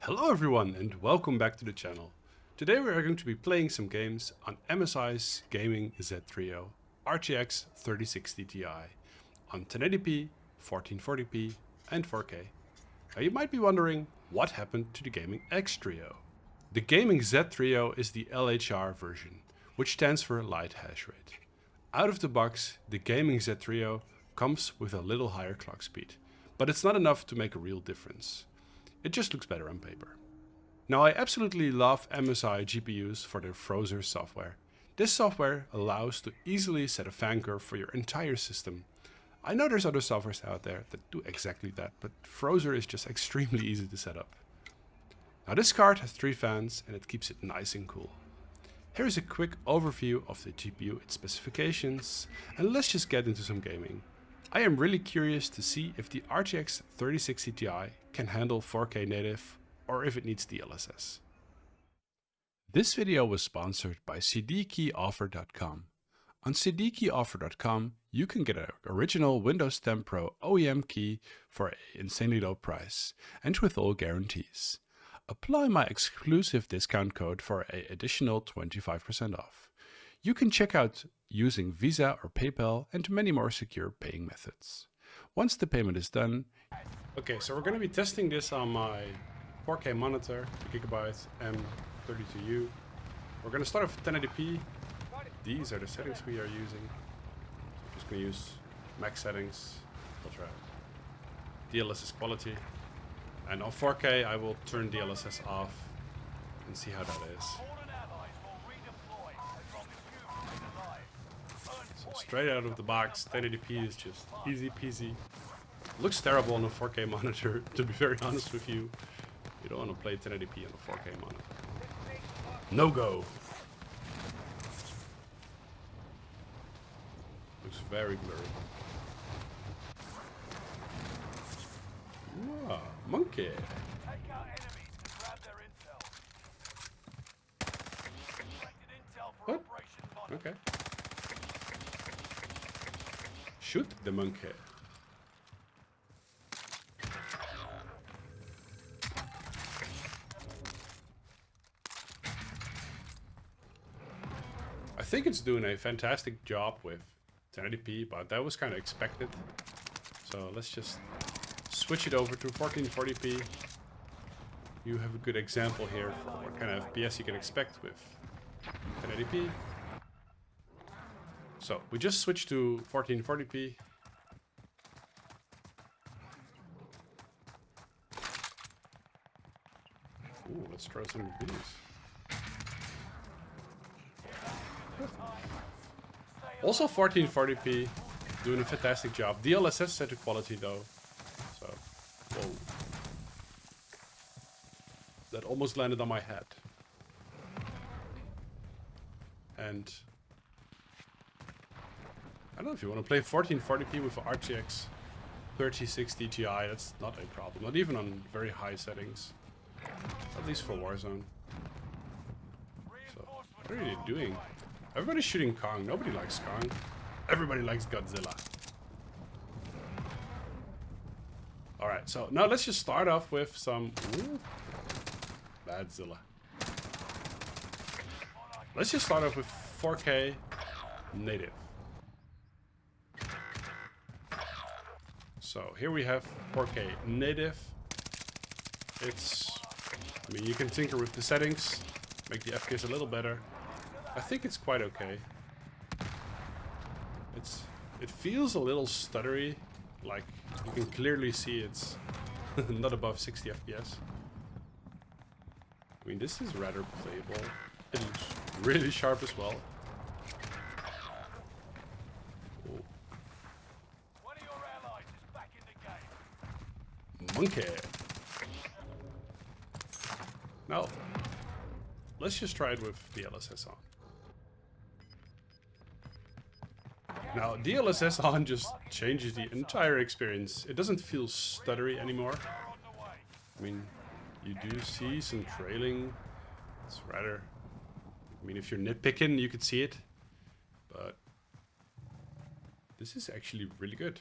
Hello everyone and welcome back to the channel. Today we are going to be playing some games on MSI's gaming Z3O RTX 3060 Ti on 1080p, 1440p and 4K. Now you might be wondering what happened to the gaming X3O. The gaming Z3O is the LHR version, which stands for light hash rate. Out of the box, the gaming Z3O comes with a little higher clock speed, but it's not enough to make a real difference. It just looks better on paper. Now I absolutely love MSI GPUs for their Forza software. This software allows to easily set a fan curve for your entire system. I know there's other softwares out there that do exactly that, but Forza is just extremely easy to set up. Now this card has 3 fans and it keeps it nice and cool. Here is a quick overview of the GPU, its specifications, and let's just get into some gaming. I am really curious to see if the RTX 3060 Ti can handle 4K native or if it needs DLSS. This video was sponsored by cdkeyoffer.com. On cdkeyoffer.com you can get an original Windows 10 Pro OEM key for an insanely low price and with all guarantees. Apply my exclusive discount code for an additional 25% off. You can check out using Visa or PayPal and many more secure paying methods. Once the payment is done... Okay, so we're going to be testing this on my 4K monitor, the GIGABYTE M32U. We're going to start off with 1080p. These are the settings we are using. I'm just going to use max settings, ultra, DLSS quality. And on 4K I will turn DLSS off and see how that is. Straight out of the box, 1080p is just easy peasy. Looks terrible on a 4K monitor, to be very honest with you. You don't want to play 1080p on a 4K monitor. No go! Looks very blurry. Wow, monkey! What? Okay. Shoot the monkey. I think it's doing a fantastic job with 1080p, but that was kind of expected. So let's just switch it over to 1440p. You have a good example here for what kind of FPS you can expect with 1080p. So we just switched to 1440p. Ooh, let's try some of these. Also 1440p, doing a fantastic job. DLSS set to quality though. So, whoa. That almost landed on my head. And I don't know if you want to play 1440p with RTX 3060 Ti, that's not a problem. Not even on very high settings. At least for Warzone. So, what are you doing? Everybody's shooting Kong. Nobody likes Kong. Everybody likes Godzilla. Alright, so now let's just start off with some... Ooh, Badzilla. Let's just start off with 4K native. So here we have 4K native. It's, I mean, you can tinker with the settings, make the FPS a little better. I think it's quite okay. It feels a little stuttery, like you can clearly see it's not above 60 FPS. I mean, this is rather playable. It's really sharp as well. Monkey. Now, let's just try it with DLSS on. Now, DLSS on just changes the entire experience. It doesn't feel stuttery anymore. I mean, you do see some trailing. It's rather... I mean, if you're nitpicking, you could see it. But this is actually really good.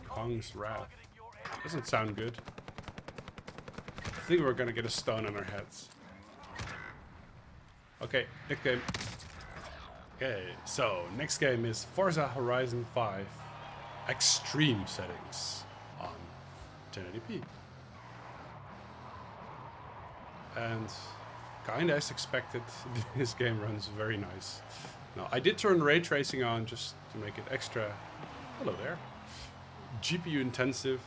Kong's Wrath. Doesn't sound good. think we're gonna get a stone on our heads. Okay, next game. Okay, so next game is Forza Horizon 5 Extreme settings on 1080p. And kinda as expected, this game runs very nice. Now, I did turn ray tracing on just to make it extra, hello there, GPU intensive.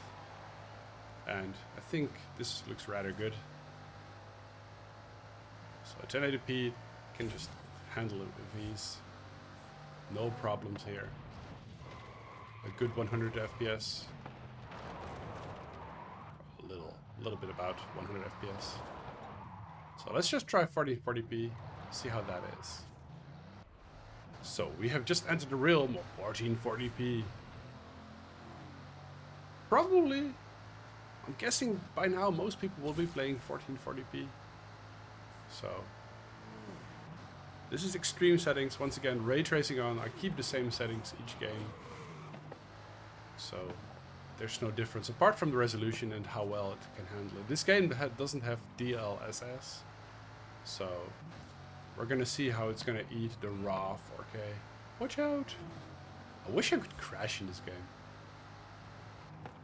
And I think this looks rather good. So 1080p can just handle it with ease. No problems here. A good 100 FPS. A little bit about 100 FPS. So let's just try 1440p, see how that is. So we have just entered the realm of 1440p. Probably, I'm guessing by now most people will be playing 1440p. So this is extreme settings. Once again, ray tracing on. I keep the same settings each game. So there's no difference apart from the resolution and how well it can handle it. This game doesn't have DLSS. So we're gonna see how it's gonna eat the raw 4K. Watch out! I wish I could crash in this game.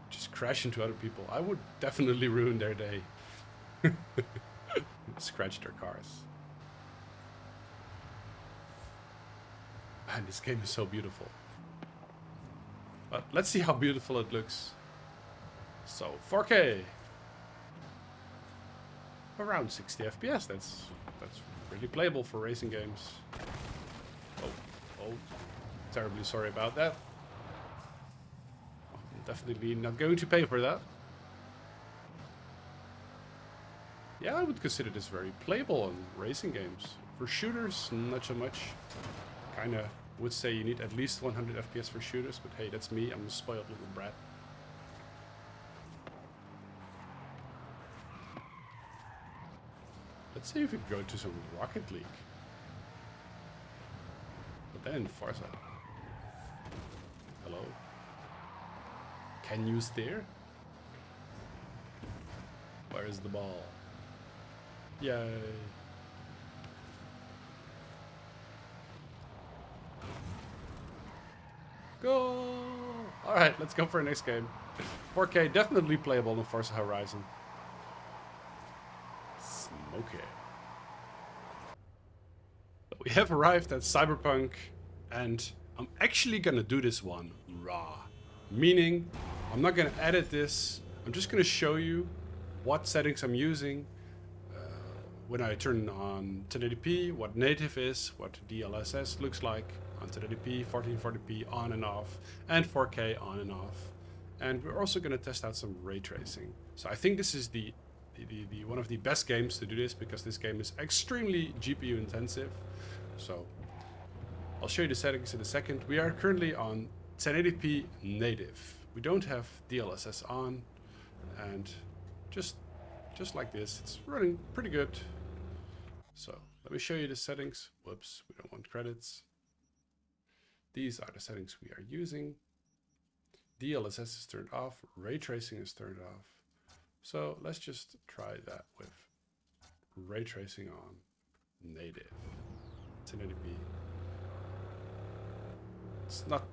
Just crash into other people. I would definitely ruin their day. Scratch their cars. Man, this game is so beautiful. But let's see how beautiful it looks. So 4K. Around 60 FPS. That's really playable for racing games. Oh, terribly sorry about that. I'm definitely not going to pay for that. Yeah, I would consider this very playable in racing games. For shooters, not so much. Kinda would say you need at least 100 FPS for shooters, but hey, that's me. I'm a spoiled little brat. Let's see if we can go to some Rocket League. But then Forza. Hello. Can you steer? Where is the ball? Yay. Go! Alright, let's go for our next game. 4K, definitely playable in Forza Horizon. Smoky. We have arrived at Cyberpunk, and I'm actually gonna do this one raw. Meaning, I'm not gonna edit this, I'm just gonna show you what settings I'm using, when I turn on 1080p, what native is, what DLSS looks like on 1080p, 1440p on and off, and 4K on and off. And we're also going to test out some ray tracing. So I think this is the one of the best games to do this, because this game is extremely GPU intensive. So I'll show you the settings in a second. We are currently on 1080p native. We don't have DLSS on, and just like this, it's running pretty good. So let me show you the settings. Whoops, we don't want credits. These are the settings we are using. DLSS is turned off, ray tracing is turned off. So let's just try that with ray tracing on native 1080p. It's not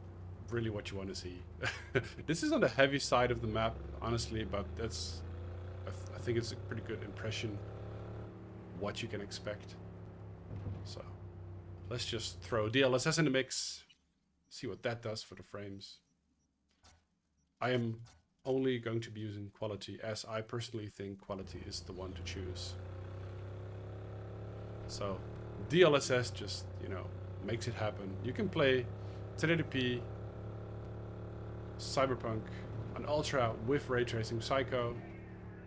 really what you want to see. This is on the heavy side of the map, honestly, but that's I think it's a pretty good impression what you can expect. So let's just throw DLSS in the mix, see what that does for the frames. I am only going to be using quality, as I personally think quality is the one to choose. So DLSS just, you know, makes it happen. You can play 1080p Cyberpunk on Ultra with ray tracing, Psycho,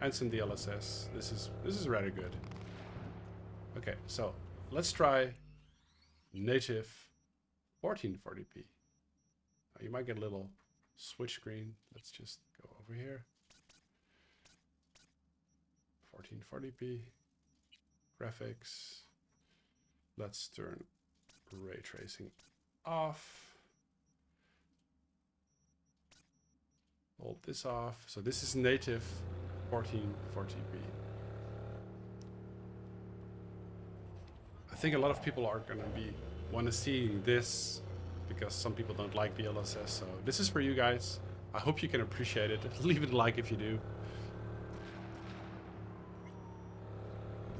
and some DLSS. This is rather good. Okay, so let's try native 1440p. Now you might get a little switch screen. Let's just go over here. 1440p graphics. Let's turn ray tracing off. Hold this off. So this is native 1440p. I think a lot of people are gonna want to see this because some people don't like DLSS. So this is for you guys. I hope you can appreciate it. Leave it a like if you do.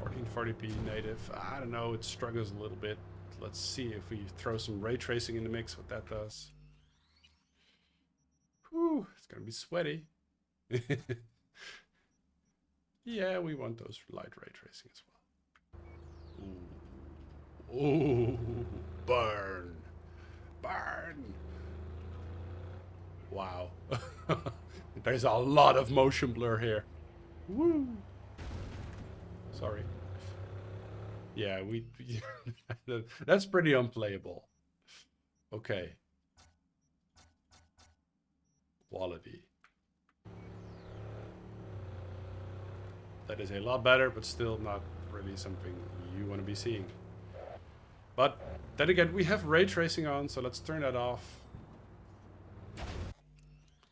1440p native. I don't know. It struggles a little bit. Let's see if we throw some ray tracing in the mix, what that does. Whew, it's gonna be sweaty. Yeah, we want those light ray tracing as well. Ooh, ooh, burn, burn. Wow. There's a lot of motion blur here. Woo. Sorry. Yeah, that's pretty unplayable. Okay. Quality. That is a lot better, but still not really something you want to be seeing. But then again, we have ray tracing on, so let's turn that off.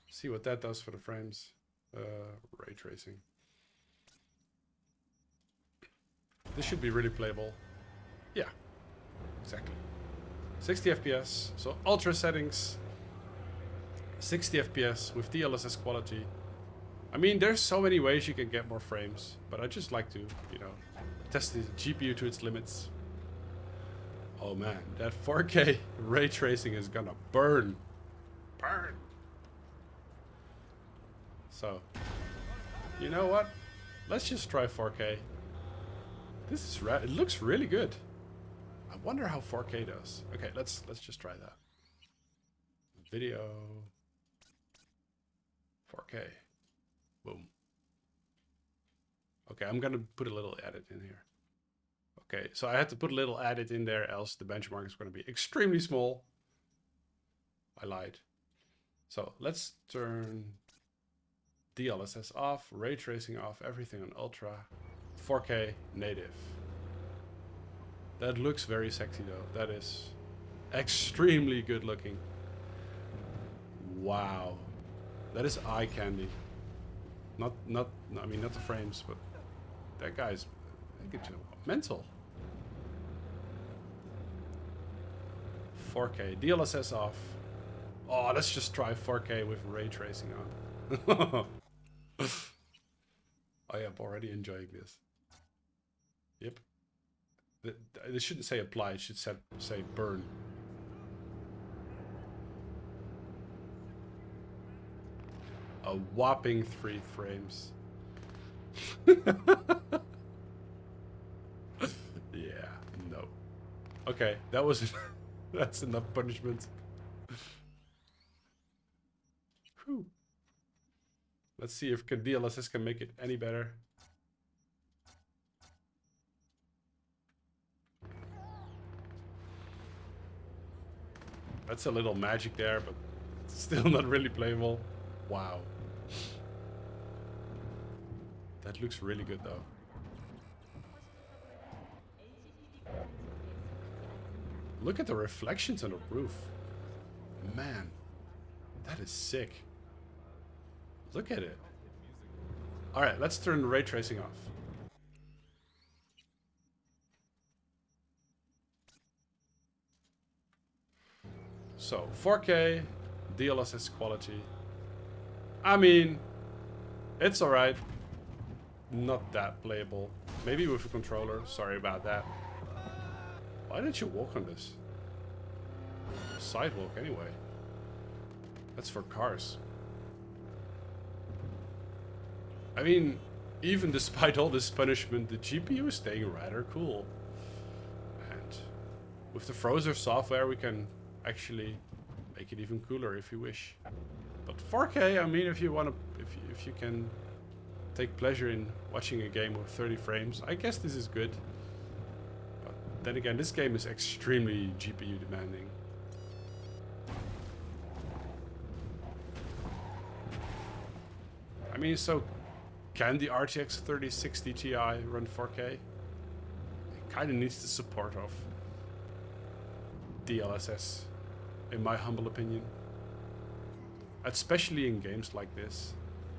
See what that does for the frames. Ray tracing. This should be really playable. Yeah, exactly. 60 FPS, so ultra settings. 60 FPS with DLSS quality. I mean, there's so many ways you can get more frames, but I just like to, you know, test the GPU to its limits. Oh man, that 4K ray tracing is gonna burn. Burn. So, you know what? Let's just try 4K. This is it looks really good. I wonder how 4K does. Okay, let's just try that. Video 4K. Boom. Okay, I'm gonna put a little edit in here. Okay, so I had to put a little edit in there, else the benchmark is gonna be extremely small. I lied. So let's turn DLSS off, ray tracing off, everything on ultra, 4K native. That looks very sexy though. That is extremely good looking. Wow. That is eye candy. I mean, not the frames, but that guy's mental. 4K, DLSS off. Oh, let's just try 4K with ray tracing on. I am already enjoying this. Yep. This shouldn't say apply, it should say burn. A whopping 3 frames. Yeah, no. Okay, that was that's enough punishment. Whew. Let's see if DLSS can make it any better. That's a little magic there, but still not really playable. Wow. That looks really good though. Look at the reflections on the roof. Man, that is sick. Look at it. Alright, let's turn the ray tracing off. So, 4K, DLSS quality. I mean, it's alright. Not that playable. Maybe with a controller. Sorry about that. Why did you walk on this? Sidewalk anyway. That's for cars. I mean, even despite all this punishment, the GPU is staying rather cool. And with the Forza software, we can actually make it even cooler if you wish. But 4K, I mean, if you want to, if you can take pleasure in watching a game with 30 frames, I guess this is good. But then again, this game is extremely GPU demanding. I mean, so can the RTX 3060 Ti run 4K? It kind of needs the support of DLSS, in my humble opinion. Especially in games like this,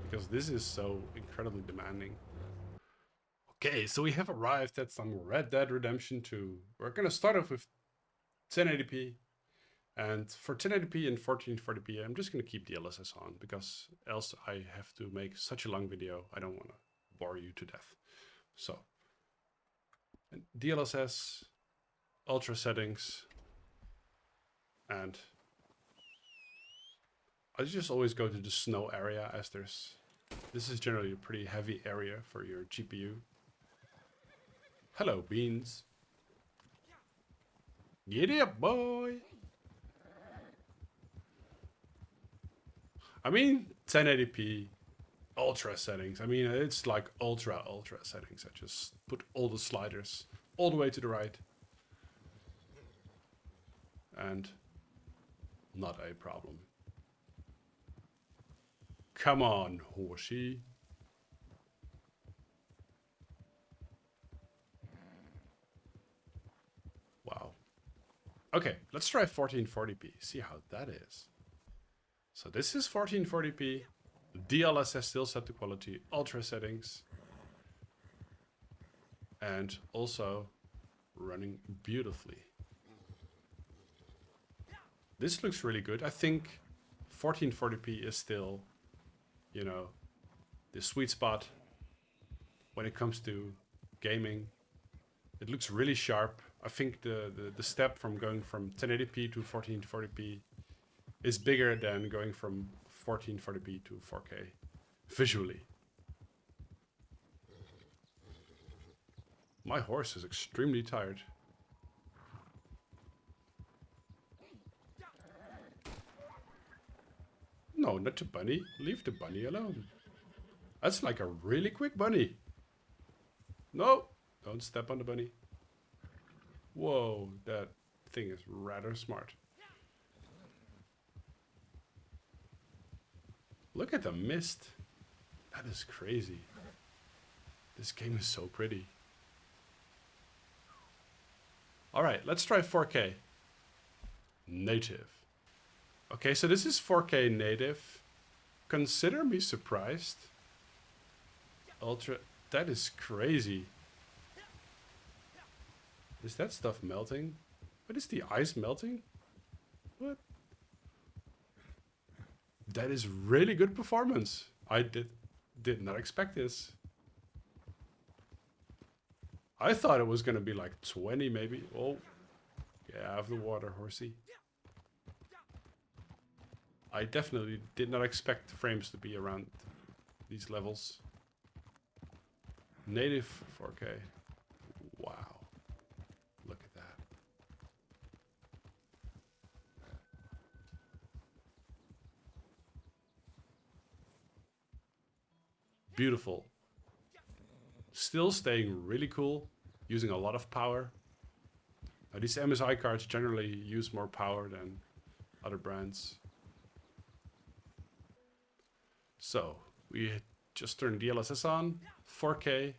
because this is so incredibly demanding. Okay, so we have arrived at some Red Dead Redemption 2. We're gonna start off with 1080p. And for 1080p and 1440p, I'm just gonna keep DLSS on because else I have to make such a long video. I don't wanna bore you to death. So, and DLSS, ultra settings, and I just always go to the snow area as this is generally a pretty heavy area for your GPU. Hello, beans. Giddy up, boy. I mean, 1080p, ultra settings. I mean, it's like ultra settings. I just put all the sliders all the way to the right. And not a problem. Come on, horsey. Wow. Okay, let's try 1440p, see how that is. So this is 1440p, DLSS still set to quality, ultra settings, and also running beautifully. This looks really good. I think 1440p is still, you know, the sweet spot when it comes to gaming. It looks really sharp. I think the step from going from 1080p to 1440p is bigger than going from 1440p to 4K visually. My horse is extremely tired. No, not the bunny. Leave the bunny alone. That's like a really quick bunny. No, don't step on the bunny. Whoa, that thing is rather smart. Look at the mist. That is crazy. This game is so pretty. Alright, let's try 4K. Native. Okay, so this is 4K native. Consider me surprised. Ultra. That is crazy. Is that stuff melting? What is the ice melting? What? That is really good performance. I did not expect this. I thought it was gonna be like 20 maybe. Oh, get out of the water, horsey. I definitely did not expect the frames to be around these levels. Native 4K. Wow. Look at that. Beautiful. Still staying really cool, using a lot of power. Now, these MSI cards generally use more power than other brands. So, we just turned DLSS on, 4K,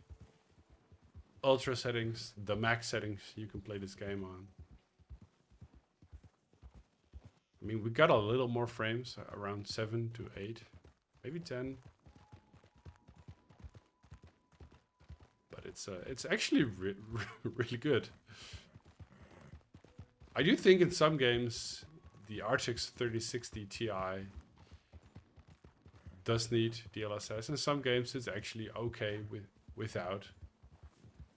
ultra settings, the max settings you can play this game on. I mean, we got a little more frames, around 7 to 8, maybe 10. But it's actually really good. I do think in some games, the RTX 3060 Ti does need DLSS. In some games, it's actually okay without.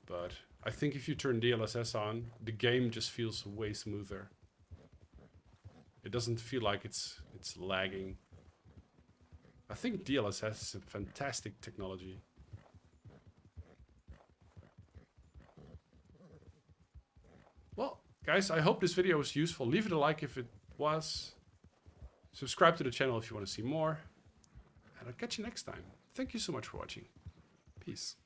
But I think if you turn DLSS on, the game just feels way smoother. It doesn't feel like it's lagging. I think DLSS is a fantastic technology. Well, guys, I hope this video was useful. Leave it a like if it was. Subscribe to the channel if you want to see more. And I'll catch you next time. Thank you so much for watching. Peace.